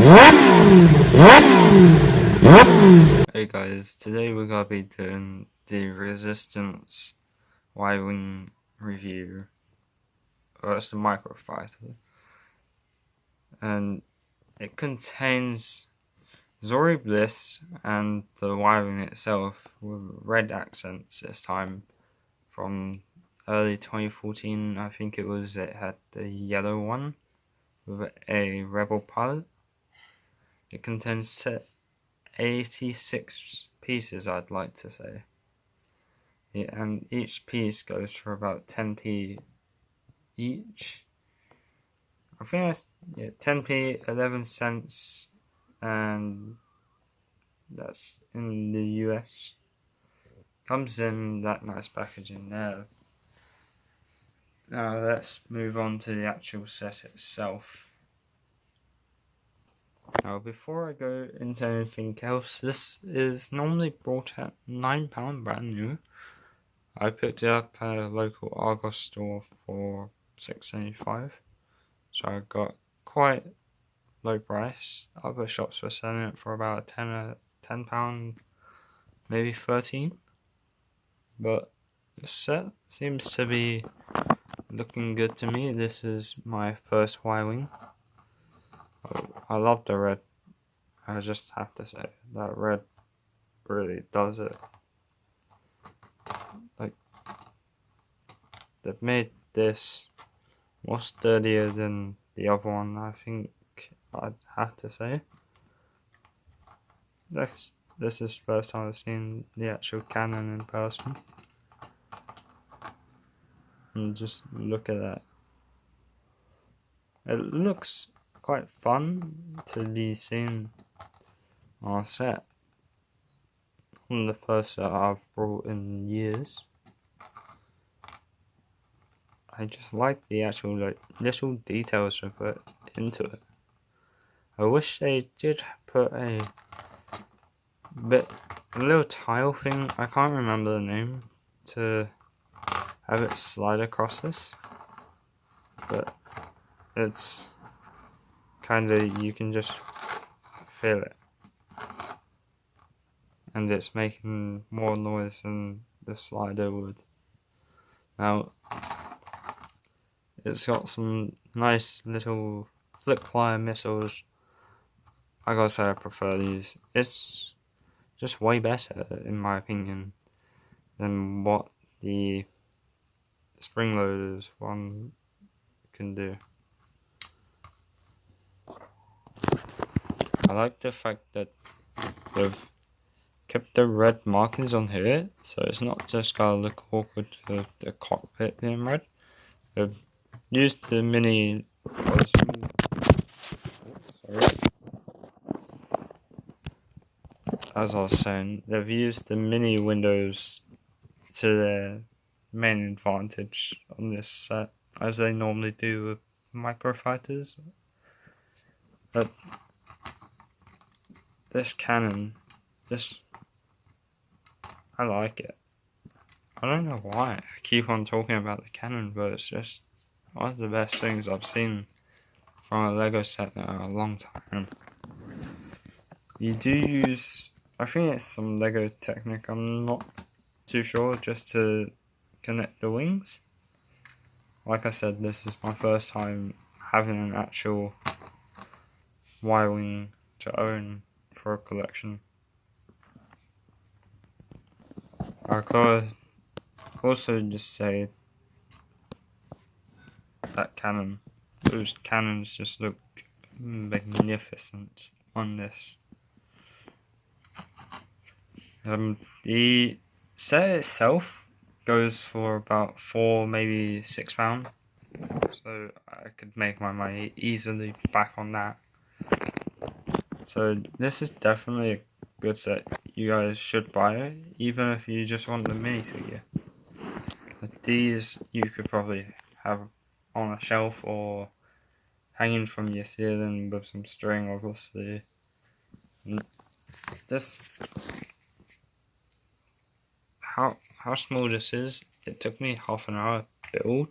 Hey guys, today we're gonna be doing the Resistance Y-Wing review. It's the microfighter, and it contains Zori Bliss and the Y-Wing itself with red accents this time from early 2014. I think it had the yellow one with a rebel pilot. It contains 86 pieces, I'd like to say. Yeah, and each piece goes for about 10p each. I think that's 10p, 11 cents, and that's in the US. Comes in that nice packaging there. Now let's move on to the actual set itself. Now before I go into anything else, this is normally bought at £9 brand new. I picked it up at a local Argos store for $6.75, so I got quite low price. Other shops were selling it for about £10, maybe 13. But the set seems to be looking good to me. This is my first Y-Wing. I love the red. I just have to say that red really does it. Like, they've made this more sturdier than the other one, I think I'd have to say. This is the first time I've seen the actual cannon in person. And just look at that. It looks quite fun to be seen on set. One of the first that I've brought in years. I just like the actual little details they put into it. I wish they did put a little tile thing, I can't remember the name, to have it slide across this, but it's kinda, you can just feel it, and it's making more noise than the slider would. Now, it's got some nice little flip fire missiles. I gotta say I prefer these. It's just way better, in my opinion, than what the spring loaders one can do. I like the fact that they've kept the red markings on here, so it's not just gonna look awkward to the cockpit being red. They've used the mini. As I was saying, they've used the mini windows to their main advantage on this set, as they normally do with microfighters. But this cannon, I like it. I don't know why I keep on talking about the cannon, but it's just one of the best things I've seen from a Lego set in a long time. You do use, I think it's some Lego technique, I'm not too sure, just to connect the wings. Like I said, this is my first time having an actual Y-Wing to own for a collection. I gotta also just say that cannon, those cannons just look magnificent on this. The set itself goes for about £4, maybe £6, so I could make my money easily back on that. So this is definitely a good set. You guys should buy it, even if you just want the minifigure. These you could probably have on a shelf or hanging from your ceiling with some string, obviously. Just how small this is. It took me half an hour to build,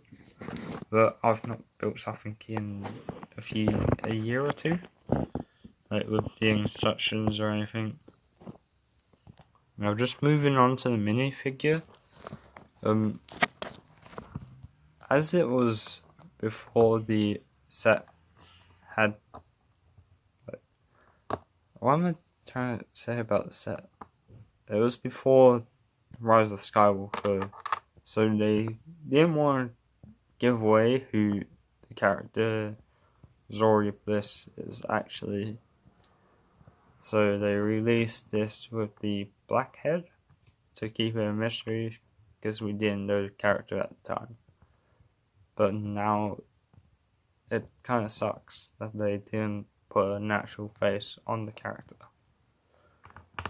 but I've not built something in a year or two. like with the instructions or anything. Now just moving on to the minifigure. As it was before the set had, like, what am I trying to say about the set? It was before Rise of Skywalker, so they didn't want to give away who the character Zori Bliss is actually. So they released this with the black head to keep it a mystery because we didn't know the character at the time. But now it kind of sucks that they didn't put a natural face on the character.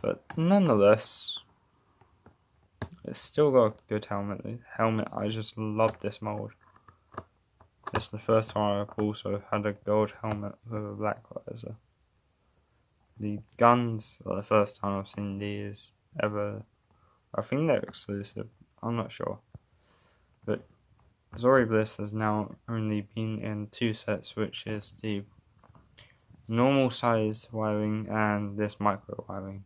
But nonetheless, it's still got a good helmet. The helmet, I just love this mold. It's the first time I've also had a gold helmet with a black visor. The guns are the first time I've seen these ever. I think they're exclusive. I'm not sure. But Zori Bliss has now only been in 2 sets, which is the normal size wiring and this micro wiring.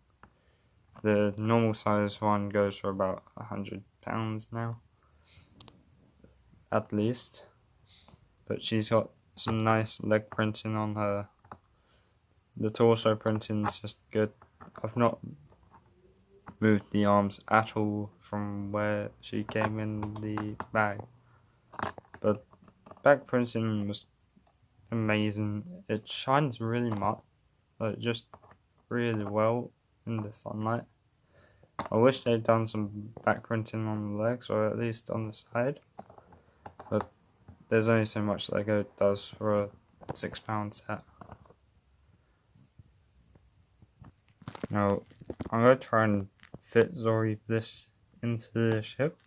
The normal size one goes for about £100 now, at least. But she's got some nice leg printing on her. The torso printing is just good. I've not moved the arms at all from where she came in the bag. But back printing was amazing. It shines really much, like just really well in the sunlight. I wish they'd done some back printing on the legs, or at least on the side. But there's only so much Lego does for a £6 set. Now, I'm going to try and fit Zori Bliss into the ship.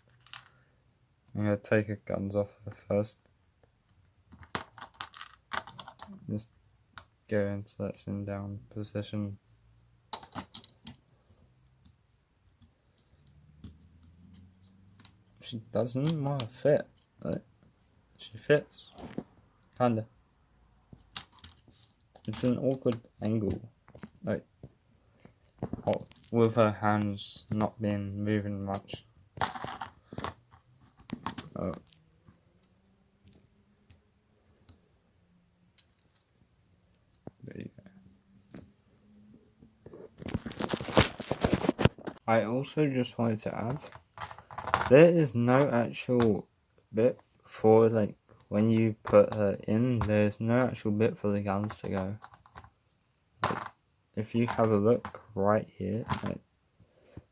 I'm going to take her guns off her first. Just go into that sit down position. She doesn't want to fit. Like, she fits. Kinda. It's an awkward angle. Like, with her hands not being moving much. Oh. There you go. I also just wanted to add, there is no actual bit for, like, when you put her in, there's no actual bit for the guns to go. If you have a look right here, like,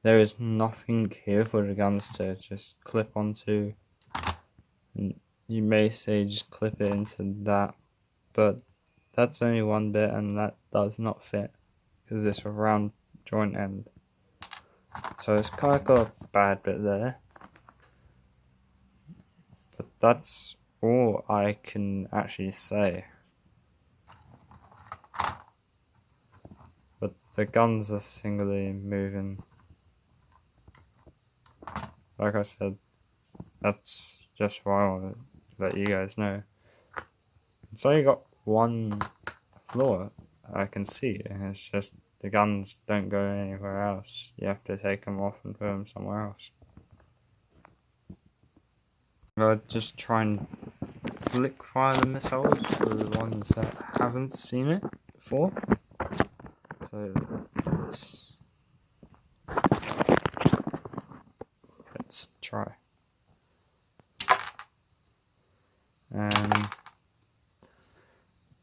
there is nothing here for the guns to just clip onto. And you may say just clip it into that, but that's only one bit and that does not fit because it's a round joint end. So it's kind of got a bad bit there. But that's all I can actually say. But the guns are singly moving. Like I said, that's just what I want to let you guys know. It's only got one floor I can see, and it's just the guns don't go anywhere else. You have to take them off and put them somewhere else. I'll just try and flick fire the missiles for the ones that haven't seen it before. So let's try. And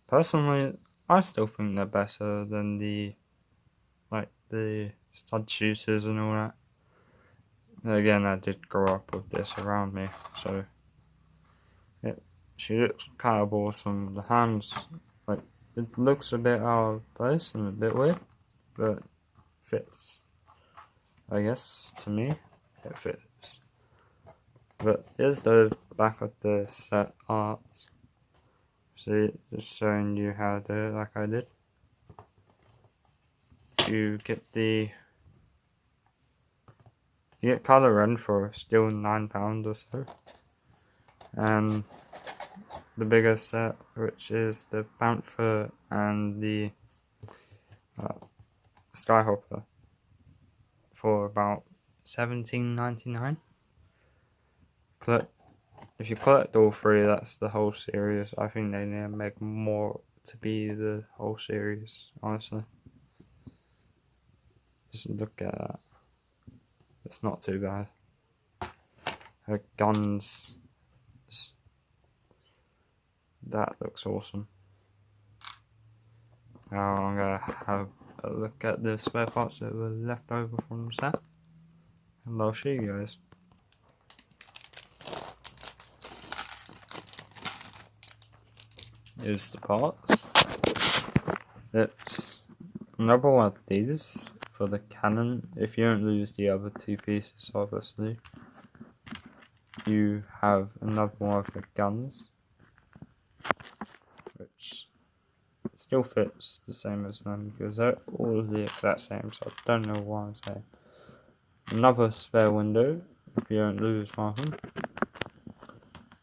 personally, I still think they're better than the stud shooters and all that. Again, I did grow up with this around me, so she looks kind of awesome. The hands, like, it looks a bit out of place and a bit weird, but fits. I guess to me, it fits. But here's the back of the set art. See, just showing you how to do it like I did. You get colour run for still £9 or so. And the bigger set, which is the Panther and the Skyhopper for about $17.99. If you collect all three, that's the whole series. I think they need to make more to be the whole series, honestly. Just look at that. It's not too bad. Her guns, that looks awesome. Now I'm gonna have a look at the spare parts that were left over from the set, and I'll show you guys. Here's the parts. It's another one of these for the cannon. If you don't lose the other two pieces, obviously, you have another one of the guns, which still fits the same as them because they're all the exact same, so I don't know why I'm saying. Another spare window if you don't lose one of them.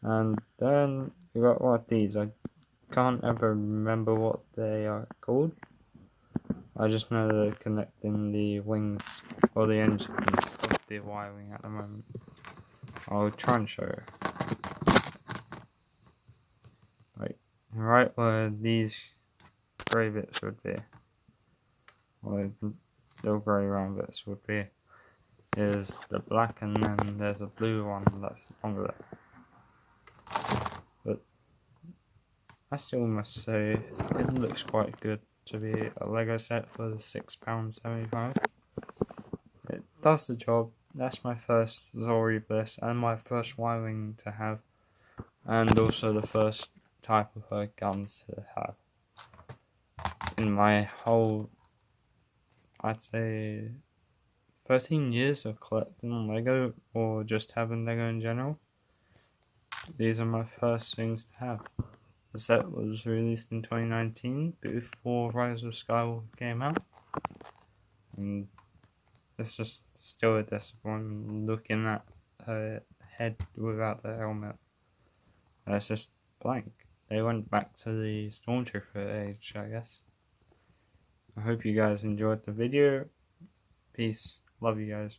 And then you got one of these. I can't ever remember what they are called. I just know they're connecting the wings or the engines of the wiring at the moment. I'll try and show you. Like right where these grey bits would be, or the little grey round bits would be, is the black, and then there's a blue one that's longer there. But I still must say it looks quite good to be a Lego set for the £6.75. It does the job. That's my first Zori Bliss and my first wiring to have, and also the first type of her guns to have in my whole, I'd say, 13 years of collecting Lego or just having Lego in general. These are my first things to have. The set was released in 2019 before Rise of Skywalker came out, and it's just still a disappointment looking at her head without the helmet. It's just blank. They went back to the Stormtrooper age, I guess. I hope you guys enjoyed the video. Peace. Love you guys.